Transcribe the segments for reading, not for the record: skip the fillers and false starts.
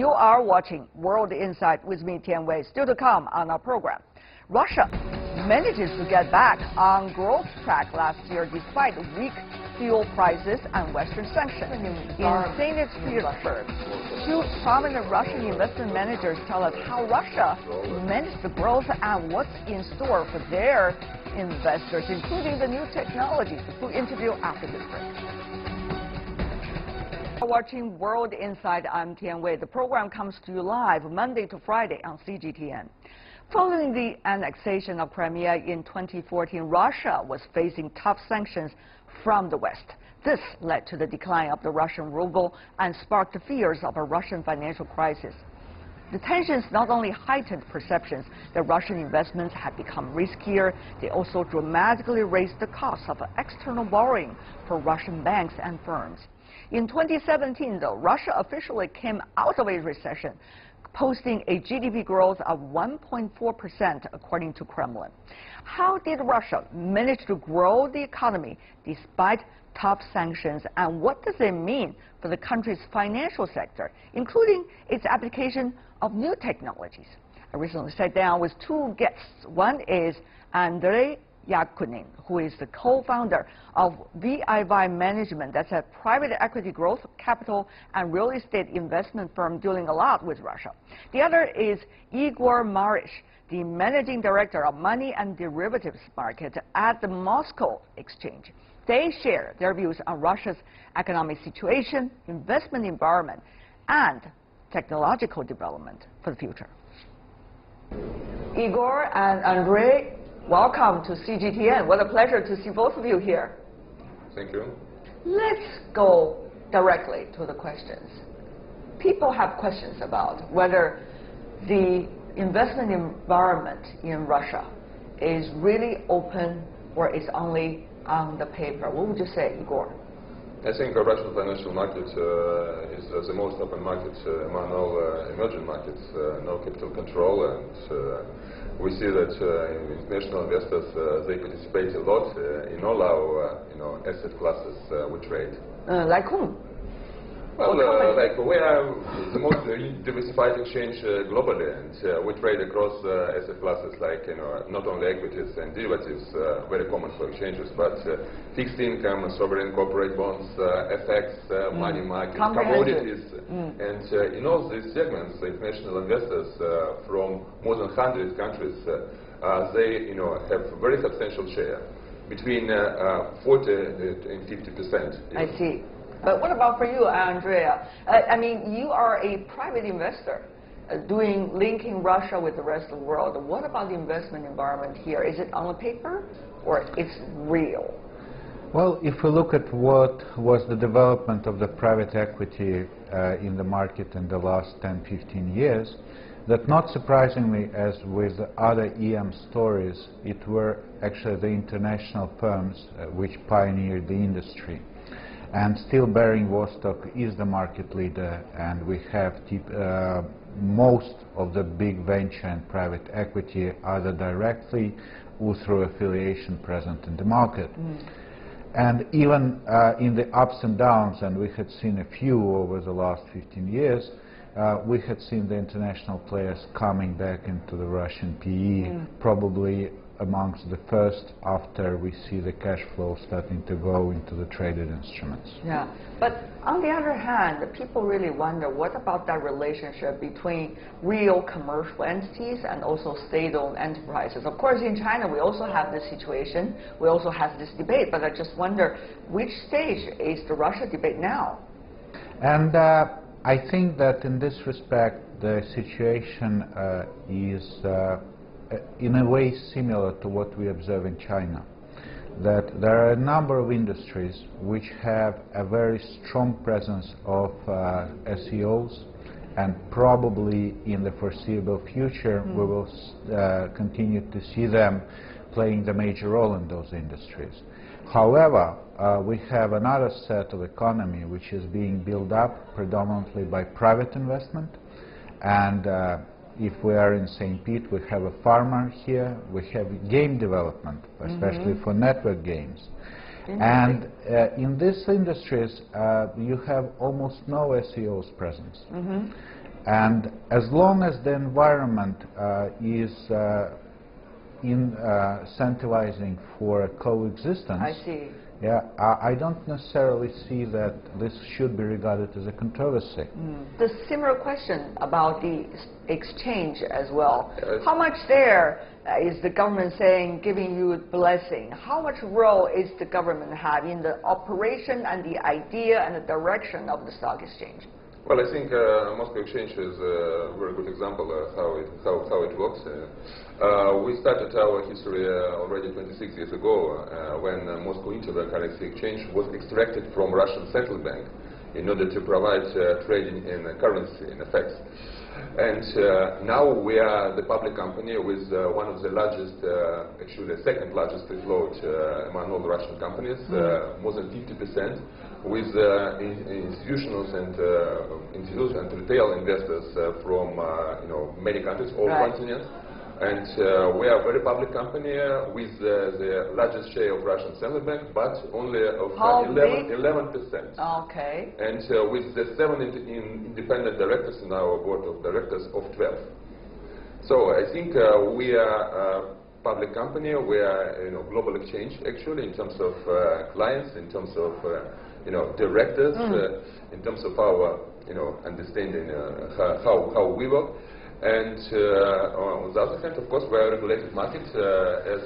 You are watching World Insight with me, Tian. Still to come on our program. Russia manages to get back on growth track last year despite weak fuel prices and Western sanctions. In St. Petersburg, two prominent Russian investment managers tell us how Russia managed the growth and what's in store for their investors, including the new technologies. The full interview after this break. Watching World Insight, I'm Tian Wei. The program comes to you live Monday to Friday on CGTN. Following the annexation of Crimea in 2014, Russia was facing tough sanctions from the West. This led to the decline of the Russian ruble and sparked the fears of a Russian financial crisis. The tensions not only heightened perceptions that Russian investments had become riskier, they also dramatically raised the cost of external borrowing for Russian banks and firms. In 2017, though, Russia officially came out of a recession, posting a GDP growth of 1.4%, according to Kremlin. How did Russia manage to grow the economy despite tough sanctions, and what does it mean for the country's financial sector, including its application of new technologies? I recently sat down with two guests. One is Andrei Yakunin, who is the co-founder of VIV Management. That's a private equity growth, capital, and real estate investment firm dealing a lot with Russia. The other is Igor Marish, the managing director of money and derivatives market at the Moscow Exchange. They share their views on Russia's economic situation, investment environment, and technological development for the future. Igor and Andrei, welcome to CGTN. What a pleasure to see both of you here. Thank you. Let's go directly to the questions. People have questions about whether the investment environment in Russia is really open or is only on the paper. What would you say, Igor? I think the Russian financial market is the most open market among all emerging markets, no capital control, and we see that international investors they participate a lot in all our asset classes we trade. Like whom? Well, like we are the most diversified exchange globally, and we trade across asset classes like not only equities and derivatives, very common for exchanges, but fixed income, sovereign corporate bonds, FX, money market, commodities, and in all these segments, international investors from more than 100 countries, they have a very substantial share, between 40 and 50%. I see. But what about for you, Andrea? I mean, you are a private investor linking Russia with the rest of the world. What about the investment environment here? Is it on the paper or it's real? Well, if we look at what was the development of the private equity in the market in the last 10-15 years, that not surprisingly, as with other EM stories, it were actually the international firms which pioneered the industry. And still Baring Vostok is the market leader, and we have most of the big venture and private equity either directly or through affiliation present in the market. And even in the ups and downs, and we had seen a few over the last 15 years, we had seen the international players coming back into the Russian PE, probably amongst the first after we see the cash flow starting to go into the traded instruments. Yeah, but on the other hand, people really wonder, what about that relationship between real commercial entities and also state-owned enterprises? Of course, in China, we also have this situation. We also have this debate, but I just wonder, which stage is the Russia debate now? And I think that in this respect, the situation is in a way similar to what we observe in China, that there are a number of industries which have a very strong presence of SEOs, and probably in the foreseeable future we will continue to see them playing the major role in those industries. However, we have another set of economy which is being built up predominantly by private investment, and if we are in St. Pete, we have a farmer here, we have game development, especially for network games. And in these industries, you have almost no SEOs presence. And as long as the environment is incentivizing for coexistence, I see. Yeah, I don't necessarily see that this should be regarded as a controversy. The similar question about the exchange as well. Yes. How much there is the government saying, giving you a blessing? How much role is the government have in the operation and the idea and the direction of the stock exchange? Well, I think Moscow Exchange is a very good example of how it works. We started our history already 26 years ago when Moscow Interbank Currency Exchange was extracted from Russian Central Bank in order to provide trading in currency, in effects. And now we are the public company with one of the largest, actually the second largest float among all the Russian companies, more than 50%, with institutions and retail investors from many countries, all continents. And we are a very public company with the largest share of Russian Central Bank, but only of 11%. Okay. And with the 7 independent directors in our board of directors of 12. So I think we are a public company. We are a global exchange, actually, in terms of clients, in terms of directors, in terms of our understanding how we work. And on the other hand, of course, we are a regulated market, as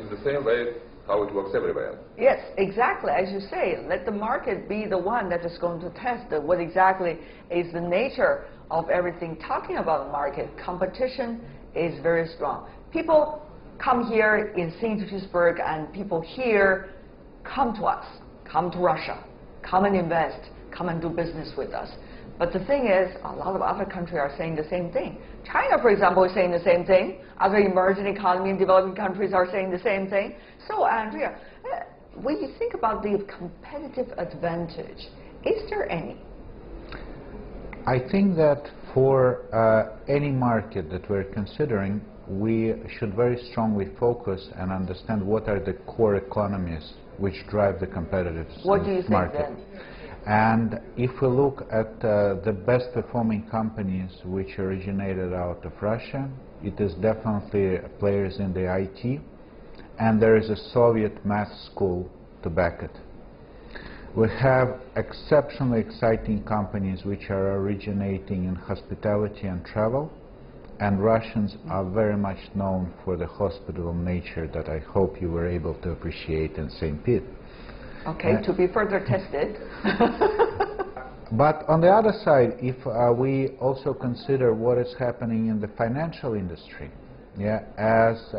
in the same way how it works everywhere. Yes, exactly. As you say, let the market be the one that is going to test what exactly is the nature of everything. Talking about the market, competition is very strong. People come here in St. Petersburg, and people here come to us, come to Russia, come and invest, come and do business with us. But the thing is, a lot of other countries are saying the same thing. China, for example, is saying the same thing. Other emerging economy and developing countries are saying the same thing. So, Andrea, when you think about the competitive advantage, is there any? I think that for any market that we're considering, we should very strongly focus and understand what are the core economies which drive the competitive market. What do you think then? And if we look at the best performing companies which originated out of Russia, it is definitely players in the IT, and there is a Soviet math school to back it. We have exceptionally exciting companies which are originating in hospitality and travel, and Russians are very much known for the hospitable nature that I hope you were able to appreciate in St. Pete. Okay, to be further tested. But on the other side, if we also consider what is happening in the financial industry, as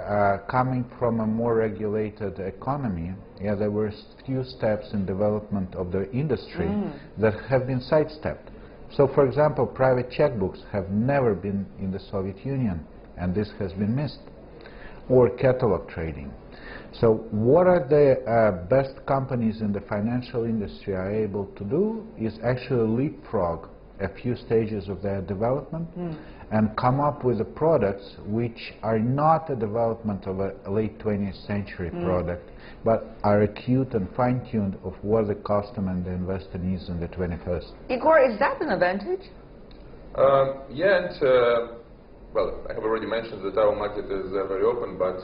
coming from a more regulated economy, there were few steps in development of the industry that have been sidestepped. So, for example, private checkbooks have never been in the Soviet Union, and this has been missed, or catalog trading. So what are the best companies in the financial industry are able to do is actually leapfrog a few stages of their development and come up with the products which are not a development of a late 20th century product, but are acute and fine-tuned of what the customer and the investor needs in the 21st. Igor, is that an advantage? Well, I have already mentioned that our market is very open, but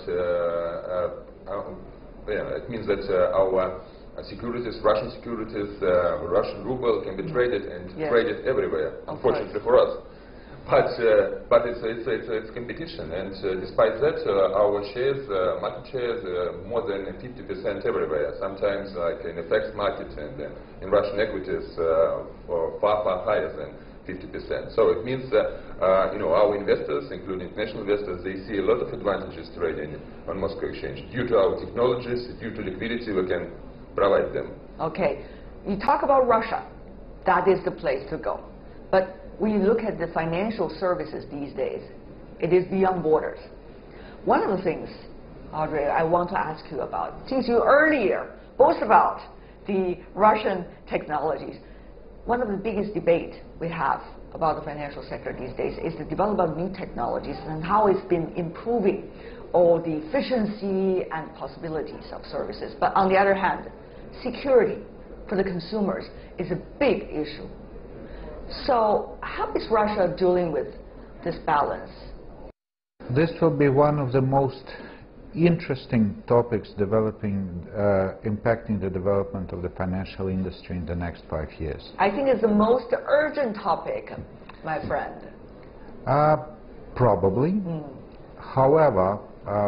it means that our securities, Russian securities, Russian ruble can be traded and traded everywhere, unfortunately for us. But it's competition, and despite that, our shares, market shares, more than 50% everywhere. Sometimes, like in the FX market and in Russian equities, far higher than 50%. So it means that our investors, including international investors, they see a lot of advantages trading on Moscow Exchange due to our technologies, due to liquidity we can provide them. Okay, you talk about Russia. That is the place to go. But when you look at the financial services these days, it is beyond borders. One of the things, Audrey, I want to ask you about, since you earlier boast about the Russian technologies, one of the biggest debates we have about the financial sector these days is the development of new technologies and how it's been improving all the efficiency and possibilities of services. But on the other hand, security for the consumers is a big issue. So how is Russia dealing with this balance? This will be one of the most interesting topics impacting the development of the financial industry in the next 5 years. I think it's the most urgent topic, my friend. Probably. However,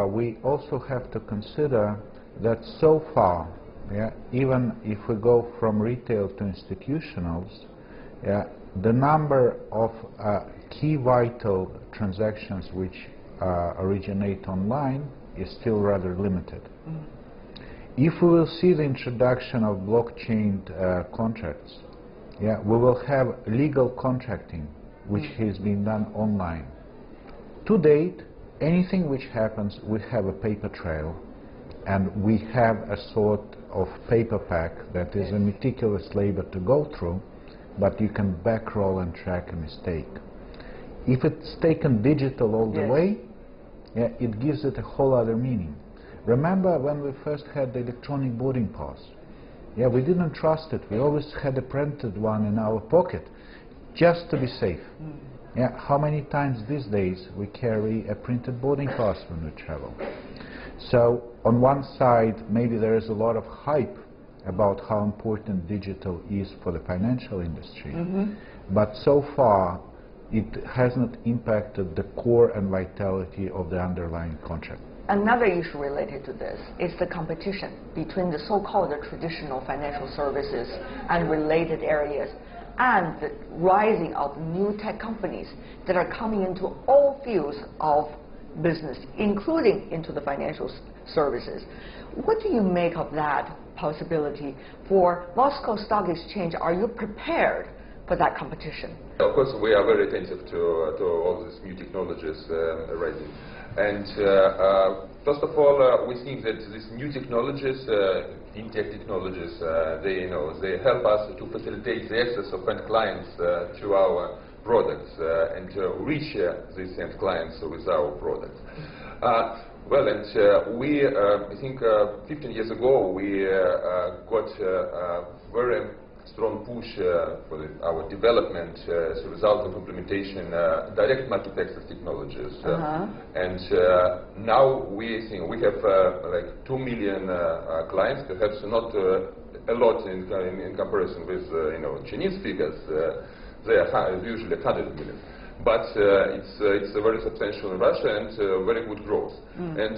we also have to consider that so far, even if we go from retail to institutionals, the number of key vital transactions which originate online is still rather limited. If we will see the introduction of blockchain contracts, we will have legal contracting which has been done online. To date, anything which happens, we have a paper trail, and we have a sort of paper pack that is a meticulous labor to go through, but you can backroll and track a mistake. If it's taken digital all the way, it gives it a whole other meaning. Remember when we first had the electronic boarding pass? We didn't trust it. We always had a printed one in our pocket, just to be safe. How many times these days we carry a printed boarding pass when we travel? So on one side, maybe there is a lot of hype about how important digital is for the financial industry, but so far it has not impacted the core and vitality of the underlying contract. Another issue related to this is the competition between the so-called traditional financial services and related areas, and the rising of new tech companies that are coming into all fields of business, including into the financial services. What do you make of that possibility for Moscow Stock Exchange? Are you prepared for that competition? Of course, we are very attentive to all these new technologies already. And first of all, we think that these new technologies, fintech technologies, they help us to facilitate the access of end clients to our products and to reach these end clients with our products. We, I think 15 years ago, we got a very strong push for our development as a result of implementation direct market access technologies. And now we think we have like 2 million clients, perhaps not a lot in comparison with Chinese figures. They are usually 100 million. But it's a very substantial in Russia and very good growth. And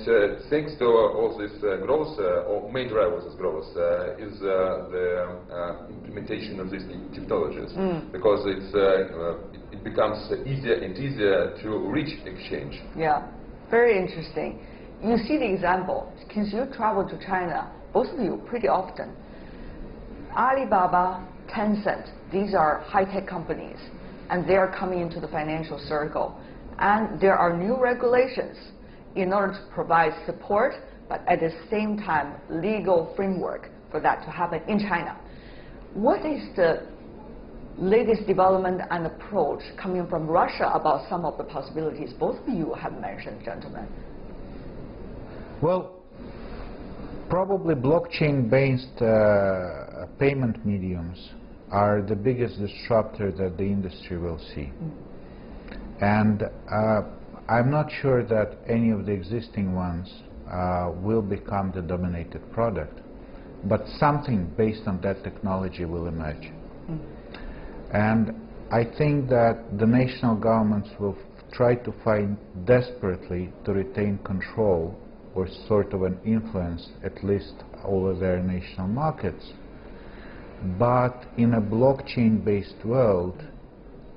thanks to all this growth, or main drivers of growth, is the implementation of these technologies, because it becomes easier and easier to reach exchange. Very interesting. You see the example, since you travel to China, both of you pretty often. Alibaba, Tencent, these are high-tech companies, and they are coming into the financial circle. And there are new regulations in order to provide support, but at the same time, legal framework for that to happen in China. What is the latest development and approach coming from Russia about some of the possibilities both of you have mentioned, gentlemen? Well, probably blockchain-based payment mediums are the biggest disruptor that the industry will see. And I'm not sure that any of the existing ones will become the dominated product, but something based on that technology will emerge. And I think that the national governments will try to find desperately to retain control or sort of an influence, at least over their national markets. But in a blockchain-based world,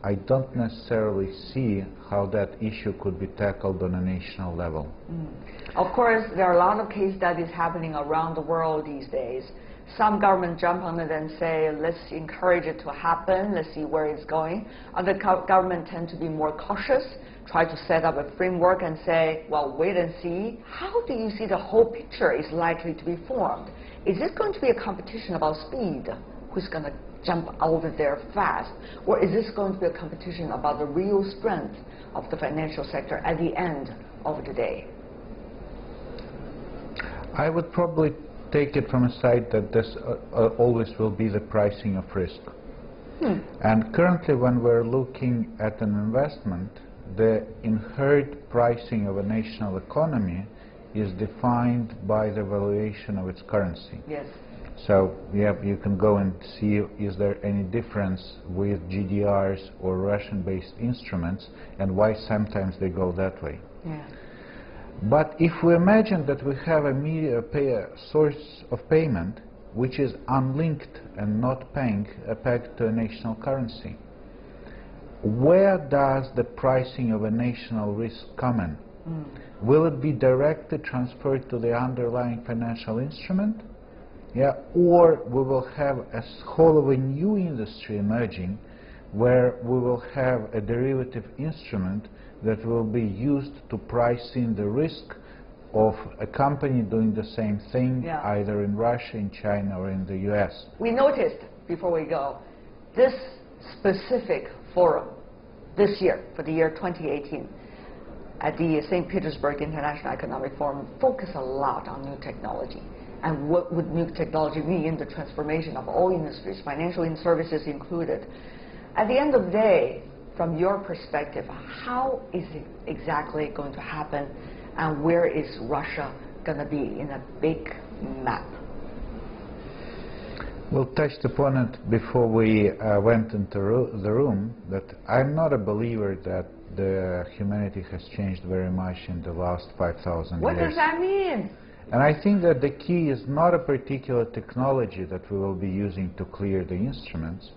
I don't necessarily see how that issue could be tackled on a national level. Of course, there are a lot of case studies happening around the world these days. Some government jump on it and say, let's encourage it to happen, let's see where it's going. Other government tend to be more cautious, try to set up a framework and say, well, wait and see. How do you see the whole picture is likely to be formed? Is this going to be a competition about speed? Who's going to jump over there fast? Or is this going to be a competition about the real strength of the financial sector at the end of the day? I would probably take it from a side that this always will be the pricing of risk. And currently, when we're looking at an investment, the inherent pricing of a national economy is defined by the valuation of its currency. Yes. So you can go and see, is there any difference with GDRs or Russian-based instruments, and why sometimes they go that way. Yeah. But if we imagine that we have a source of payment which is unlinked and not pegged to a national currency, where does the pricing of a national risk come in? Will it be directly transferred to the underlying financial instrument? Yeah, or we will have a whole of a new industry emerging where we will have a derivative instrument that will be used to price in the risk of a company doing the same thing, either in Russia, in China, or in the US. We noticed, before we go, this specific forum this year, for the year 2018, at the St. Petersburg International Economic Forum, focused a lot on new technology. And what would new technology mean in the transformation of all industries, financial and services included. At the end of the day, from your perspective, how is it exactly going to happen, and where is Russia going to be in a big map? We'll touched upon it before we went into the room, that I'm not a believer that the humanity has changed very much in the last 5,000 years. What does that mean? And I think that the key is not a particular technology that we will be using to clear the instruments,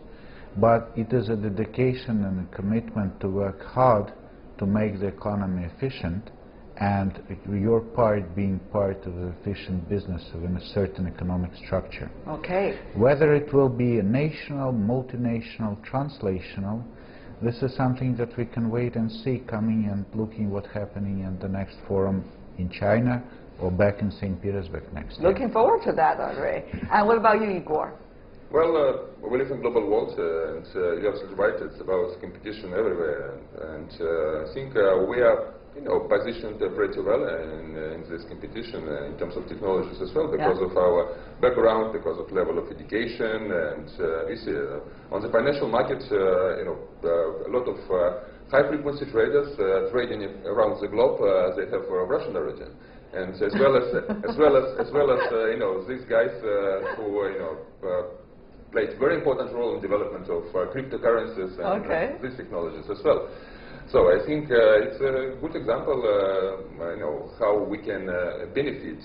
but it is a dedication and a commitment to work hard to make the economy efficient, and your part being part of the efficient business within a certain economic structure. Okay. Whether it will be a national, multinational, translational, this is something that we can wait and see, coming and looking what's happening in the next forum in China or back in St. Petersburg next year. Looking forward to that, Andre. And what about you, Igor? Well, we live in global world, and you're absolutely right. It's about competition everywhere, and I think we are, positioned pretty well in this competition in terms of technologies as well, because of our background, because of level of education, and we see on the financial market, a lot of high-frequency traders trading around the globe. They have Russian origin, and as well as these guys who played a very important role in development of cryptocurrencies and these technologies as well. So I think it's a good example, how we can benefit,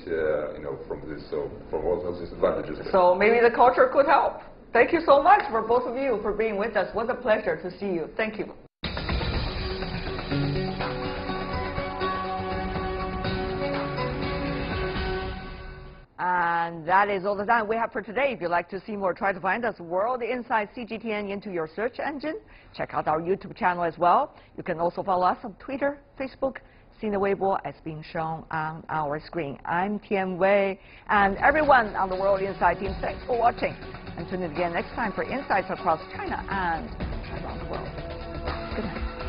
from this, from all of these advantages. So maybe the culture could help. Thank you so much for both of you for being with us. What a pleasure to see you. Thank you. And that is all the time we have for today. If you'd like to see more, try to find us World Inside CGTN into your search engine. Check out our YouTube channel as well. You can also follow us on Twitter, Facebook, Sina Weibo, as being shown on our screen. I'm Tian Wei, and everyone on the World Inside team, thanks for watching. And tune in again next time for insights across China and around the world. Good night.